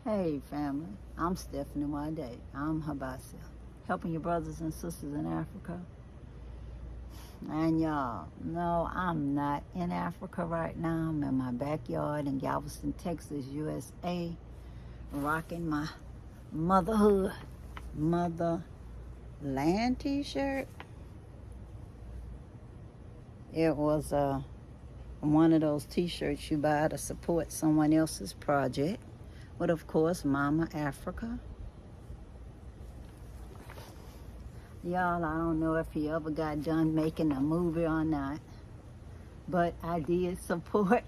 Hey family, I'm Stephanie Wade. I'm HYBASIA, helping your brothers and sisters in Africa. And y'all, no, I'm not in Africa right now. I'm in my backyard in Galveston, Texas, USA, rocking my motherhood, motherland t-shirt. It was one of those t-shirts you buy to support someone else's project, with of course Mama Africa. Y'all, I don't know if he ever got done making a movie or not, but I did support,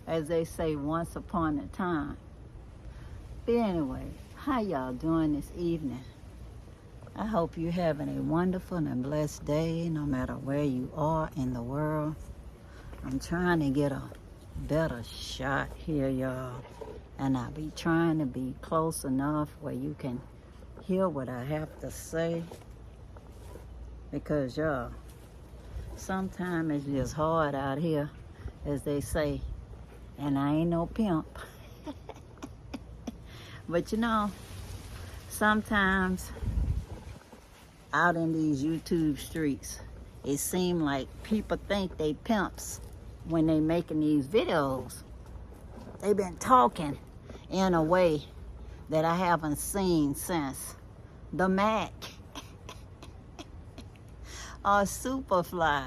as they say, once upon a time. But anyway, how y'all doing this evening? I hope you're having a wonderful and blessed day, no matter where you are in the world. I'm trying to get a better shot here, y'all, and I'll be trying to be close enough where you can hear what I have to say, because y'all, sometimes it's just hard out here, as they say, and I ain't no pimp. But you know, sometimes out in these YouTube streets, it seems like people think they pimps when they making these videos. They've been talking in a way that I haven't seen since the Mac or Superfly.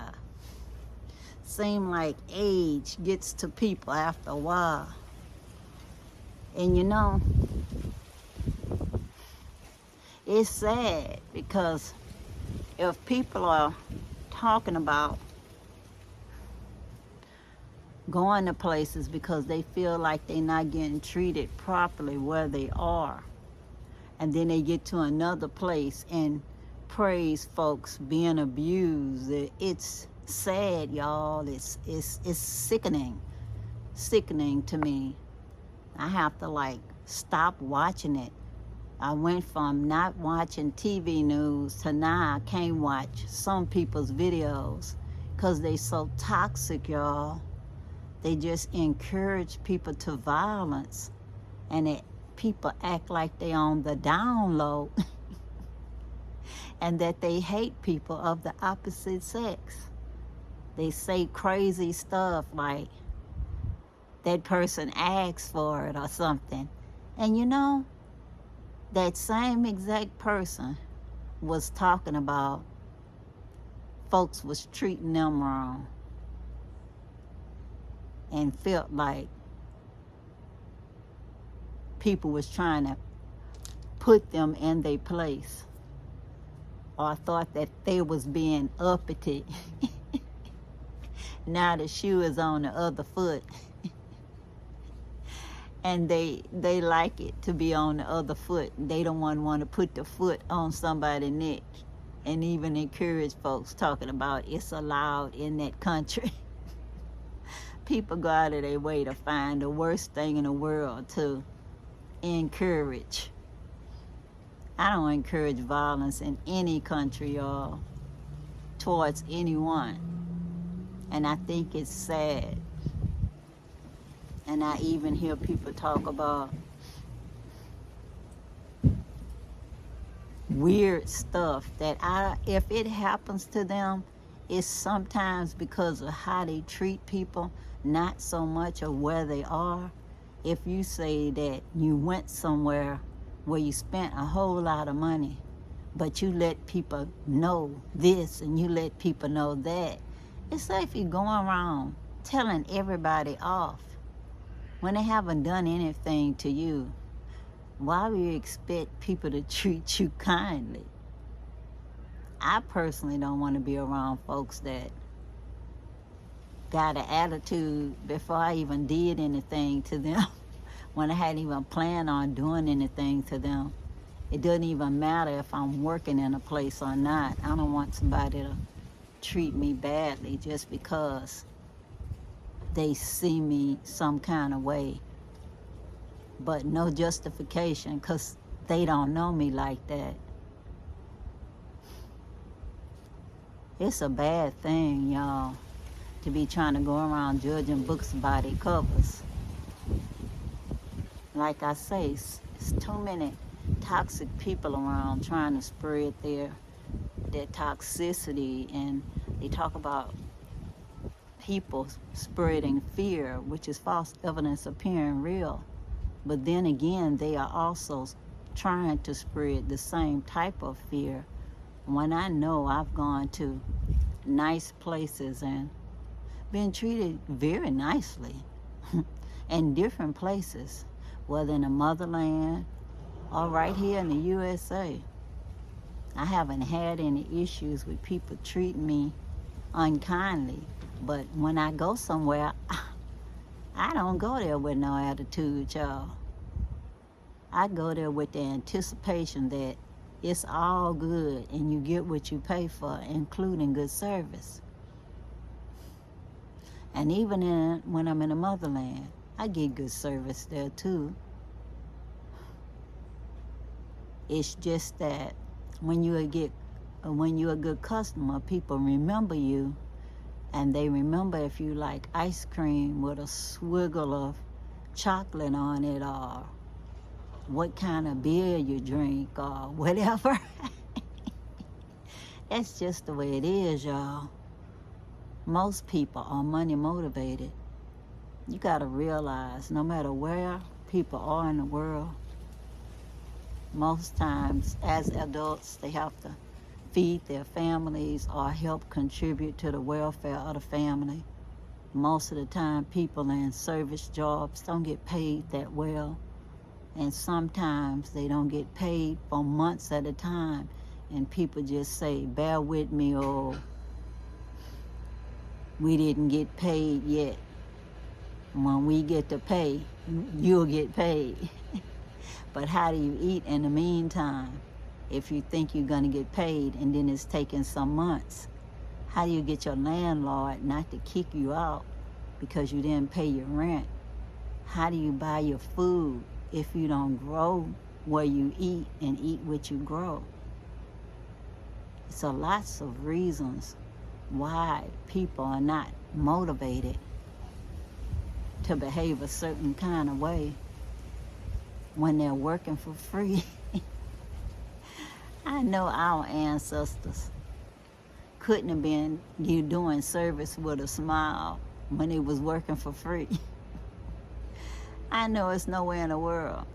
Seem like age gets to people after a while. And you know, it's sad, because if people are talking about going to places because they feel like they're not getting treated properly where they are, and then they get to another place and praise folks being abused, it's sad, y'all. It's sickening to me. I have to like stop watching it. I went from not watching TV news to now I can't watch some people's videos because they so toxic, y'all. They just encourage people to violence, and people act like they on the down low and that they hate people of the opposite sex. They say crazy stuff like that person asked for it or something. And you know, that same exact person was talking about folks was treating them wrong and felt like people was trying to put them in their place, or thought that they was being uppity. Now the shoe is on the other foot. And they like it to be on the other foot. They don't want to put the foot on somebody's neck, and even encourage folks talking about it's allowed in that country. People go out of their way to find the worst thing in the world to encourage. I don't encourage violence in any country, y'all, towards anyone. And I think it's sad. And I even hear people talk about weird stuff that if it happens to them, it's sometimes because of how they treat people, not so much of where they are. If you say that you went somewhere where you spent a whole lot of money, but you let people know this and you let people know that, it's like if you're going around telling everybody off when they haven't done anything to you. Why would you expect people to treat you kindly? I personally don't want to be around folks that got an attitude before I even did anything to them, when I hadn't even planned on doing anything to them. It doesn't even matter if I'm working in a place or not. I don't want somebody to treat me badly just because they see me some kind of way, but no justification, because they don't know me like that. It's a bad thing, y'all, to be trying to go around judging books by their covers. Like I say, it's too many toxic people around trying to spread their toxicity, and they talk about people spreading fear, which is false evidence appearing real. But then again, they are also trying to spread the same type of fear. When I know I've gone to nice places and been treated very nicely in different places, whether in the motherland or right here in the USA. I haven't had any issues with people treating me unkindly, but when I go somewhere, I don't go there with no attitude, y'all. I go there with the anticipation that it's all good and you get what you pay for, including good service. And even when I'm in the motherland, I get good service there too. It's just that when you're a good customer, people remember you, and they remember if you like ice cream with a swiggle of chocolate on it, or what kind of beer you drink, or whatever. That's just the way it is, y'all. Most people are money motivated. You gotta realize, no matter where people are in the world, most times as adults they have to feed their families or help contribute to the welfare of the family. Most of the time people in service jobs don't get paid that well, and sometimes they don't get paid for months at a time, and people just say, bear with me, or we didn't get paid yet. When we get to pay, you'll get paid. But how do you eat in the meantime if you think you're going to get paid and then it's taking some months? How do you get your landlord not to kick you out because you didn't pay your rent? How do you buy your food if you don't grow where you eat and eat what you grow? So lots of reasons why people are not motivated to behave a certain kind of way when they're working for free. I know our ancestors couldn't have been you doing service with a smile when they was working for free. I know it's nowhere in the world.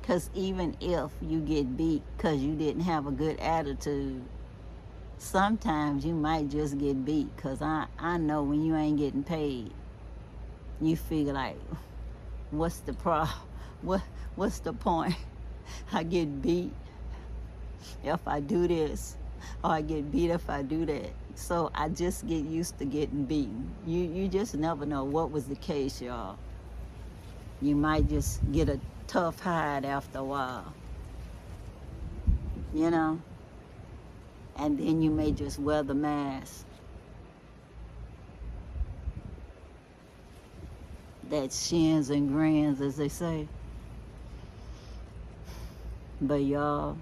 Because even if you get beat because you didn't have a good attitude, sometimes you might just get beat, because I know when you ain't getting paid, you figure like, what's the problem? What's the point? I get beat if I do this, or I get beat if I do that. So I just get used to getting beaten. You just never know what was the case, y'all. You might just get a tough hide after a while, you know? And then you may just wear the mask. That shins and grins, as they say. But y'all,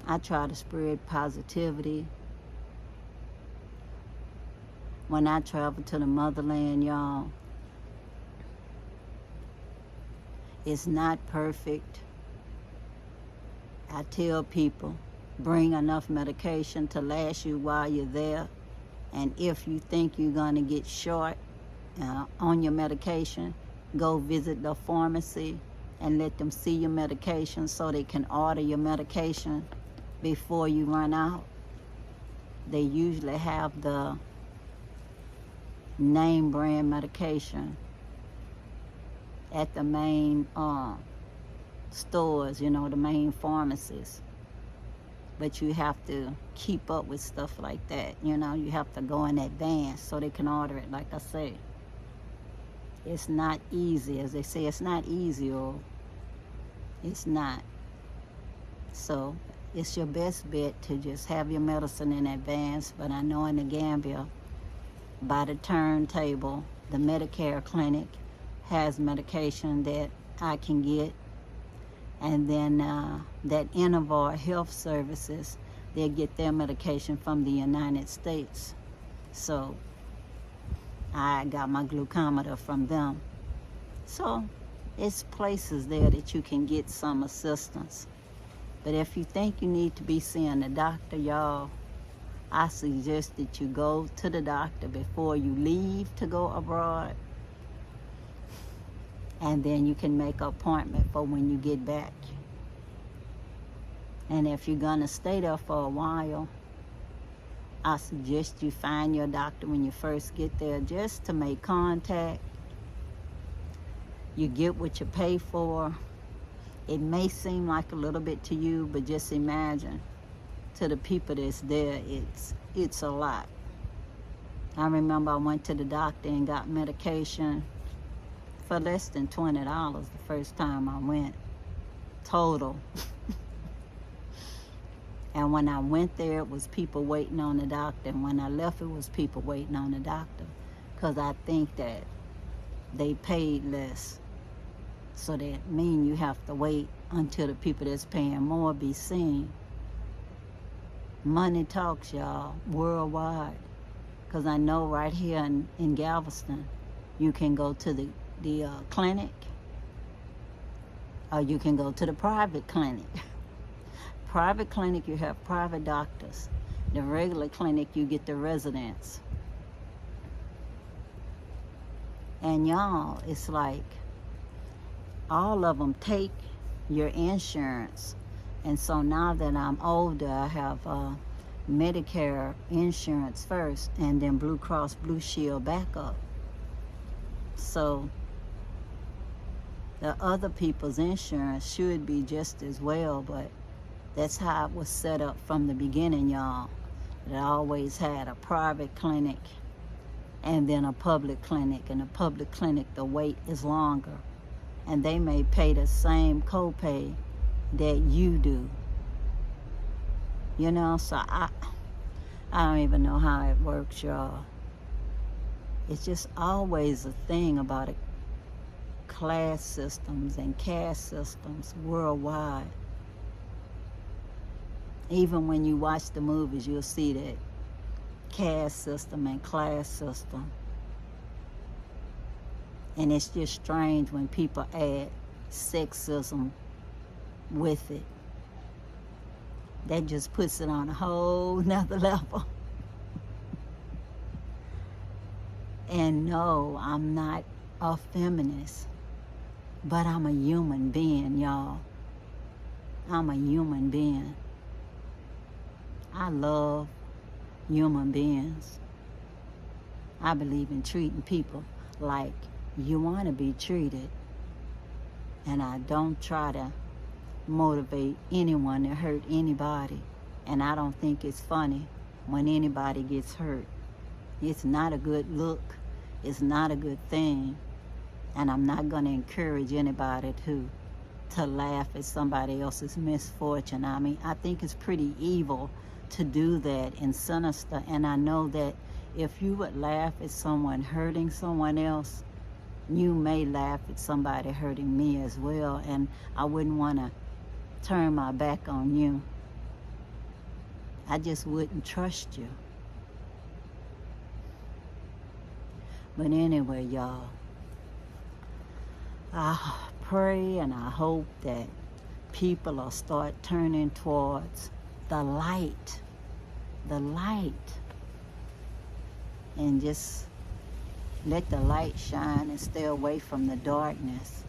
I try to spread positivity. When I travel to the motherland, y'all, it's not perfect. I tell people, bring enough medication to last you while you're there. And if you think you're going to get short on your medication, go visit the pharmacy and let them see your medication so they can order your medication before you run out. They usually have the name brand medication at the main stores, you know, the main pharmacies. But you have to keep up with stuff like that, you know. You have to go in advance so they can order it, like I say. It's not easy, as they say, it's not easy, or it's not. So it's your best bet to just have your medicine in advance. But I know in the Gambia, by the turntable, the Medicare clinic has medication that I can get. And then that Interval Health Services, they'll get their medication from the United States. So I got my glucometer from them. So it's places there that you can get some assistance. But if you think you need to be seeing a doctor, y'all, I suggest that you go to the doctor before you leave to go abroad. And then you can make an appointment for when you get back. And if you're going to stay there for a while, I suggest you find your doctor when you first get there, just to make contact. You get what you pay for. It may seem like a little bit to you, but just imagine, to the people that's there, it's a lot. I remember I went to the doctor and got medication for less than $20 the first time I went, total. And when I went there, it was people waiting on the doctor. And when I left, it was people waiting on the doctor. Because I think that they paid less. So that means you have to wait until the people that's paying more be seen. Money talks, y'all, worldwide. Because I know right here in Galveston, you can go to the clinic, or you can go to the private clinic. Private clinic, you have private doctors. The regular clinic, you get the residents. And y'all, it's like all of them take your insurance. And so now that I'm older, I have Medicare insurance first, and then Blue Cross Blue Shield backup. So the other people's insurance should be just as well, but that's how it was set up from the beginning, y'all. It always had a private clinic and then a public clinic. And the public clinic, the wait is longer. And they may pay the same copay that you do. You know, so I don't even know how it works, y'all. It's just always a thing about it. Class systems and caste systems worldwide. Even when you watch the movies, you'll see that caste system and class system. And it's just strange when people add sexism with it. That just puts it on a whole nother level. And no, I'm not a feminist, but I'm a human being, y'all. I'm a human being. I love human beings. I believe in treating people like you want to be treated. And I don't try to motivate anyone to hurt anybody. And I don't think it's funny when anybody gets hurt. It's not a good look. It's not a good thing. And I'm not going to encourage anybody to laugh at somebody else's misfortune. I mean, I think it's pretty evil to do that and sinister. And I know that if you would laugh at someone hurting someone else, you may laugh at somebody hurting me as well. And I wouldn't want to turn my back on you. I just wouldn't trust you. But anyway, y'all, I pray and I hope that people will start turning towards the light, and just let the light shine and stay away from the darkness,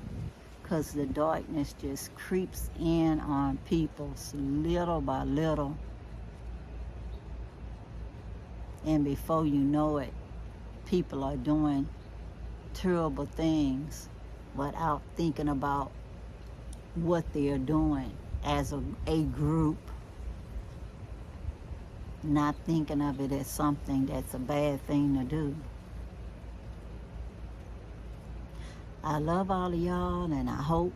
because the darkness just creeps in on people little by little, and before you know it, people are doing terrible things without thinking about what they're doing as a group, not thinking of it as something that's a bad thing to do. I love all of y'all, and I hope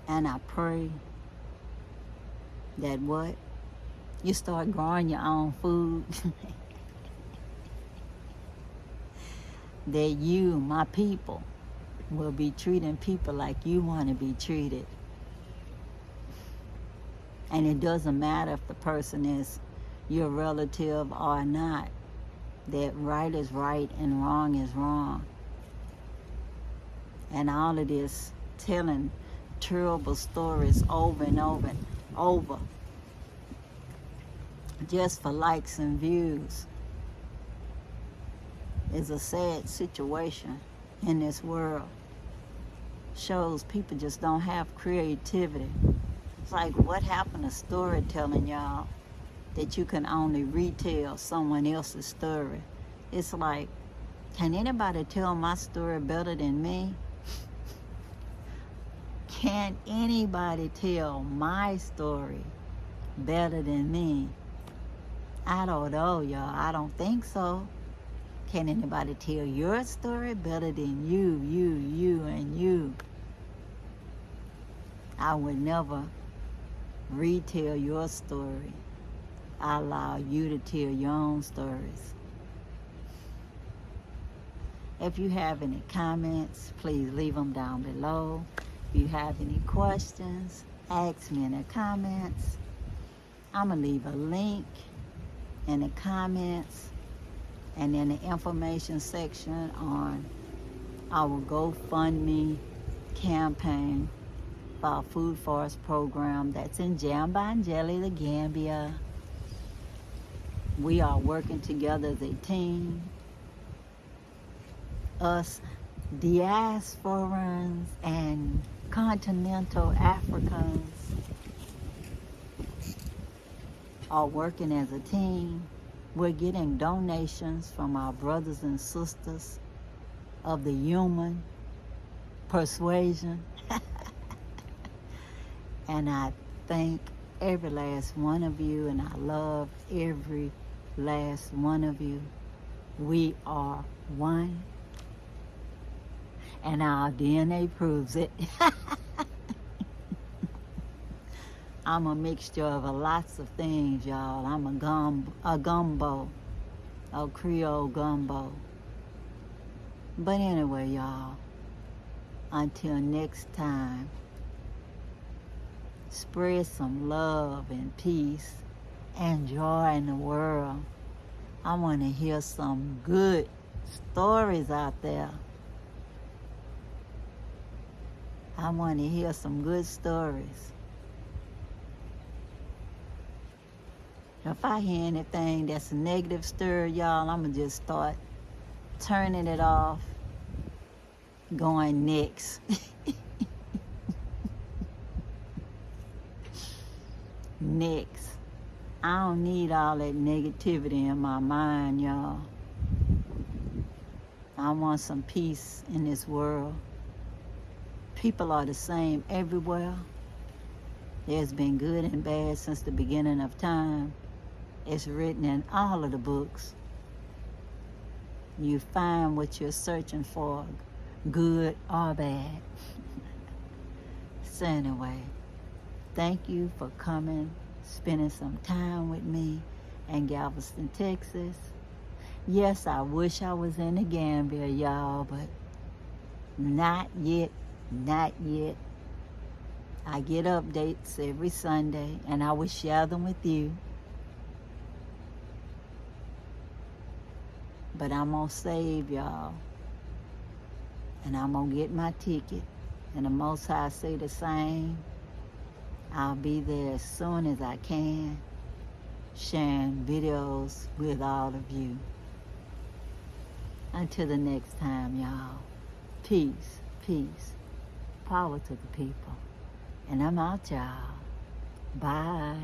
and I pray that you start growing your own food. That you, my people, will be treating people like you want to be treated. And it doesn't matter if the person is your relative or not. that right is right and wrong is wrong. And all of this telling terrible stories over and over and over just for likes and views is a sad situation in this world. Shows people just don't have creativity. It's like, what happened to storytelling, y'all? That you can only retell someone else's story. It's like, can anybody tell my story better than me? Can anybody tell my story better than me? I don't know, y'all. I don't think so. Can anybody tell your story better than you, and you? I would never retell your story. I allow you to tell your own stories. If you have any comments, please leave them down below. If you have any questions, ask me in the comments. I'm going to leave a link in the comments and in the information section on our GoFundMe campaign for our Food Forest program that's in Jambanjelly, the Gambia. We are working together as a team. Us diasporans and continental Africans are working as a team. We're getting donations from our brothers and sisters of the human persuasion. And I thank every last one of you, and I love every last one of you. We are one, and our DNA proves it. I'm a mixture of lots of things, y'all. I'm a gumbo, a Creole gumbo. But anyway, y'all, until next time, spread some love and peace and joy in the world. I want to hear some good stories out there. I want to hear some good stories. If I hear anything that's a negative stir, y'all, I'm going to just start turning it off, going next. Next. I don't need all that negativity in my mind, y'all. I want some peace in this world. People are the same everywhere. There's been good and bad since the beginning of time. It's written in all of the books. You find what you're searching for, good or bad. So anyway, thank you for coming, spending some time with me in Galveston, Texas. Yes, I wish I was in the Gambia, y'all, but not yet, not yet. I get updates every Sunday, and I will share them with you. But I'm going to save y'all, and I'm going to get my ticket. And the Most High say the same. I'll be there as soon as I can, sharing videos with all of you. Until the next time, y'all. Peace, peace, power to the people. And I'm out, y'all. Bye.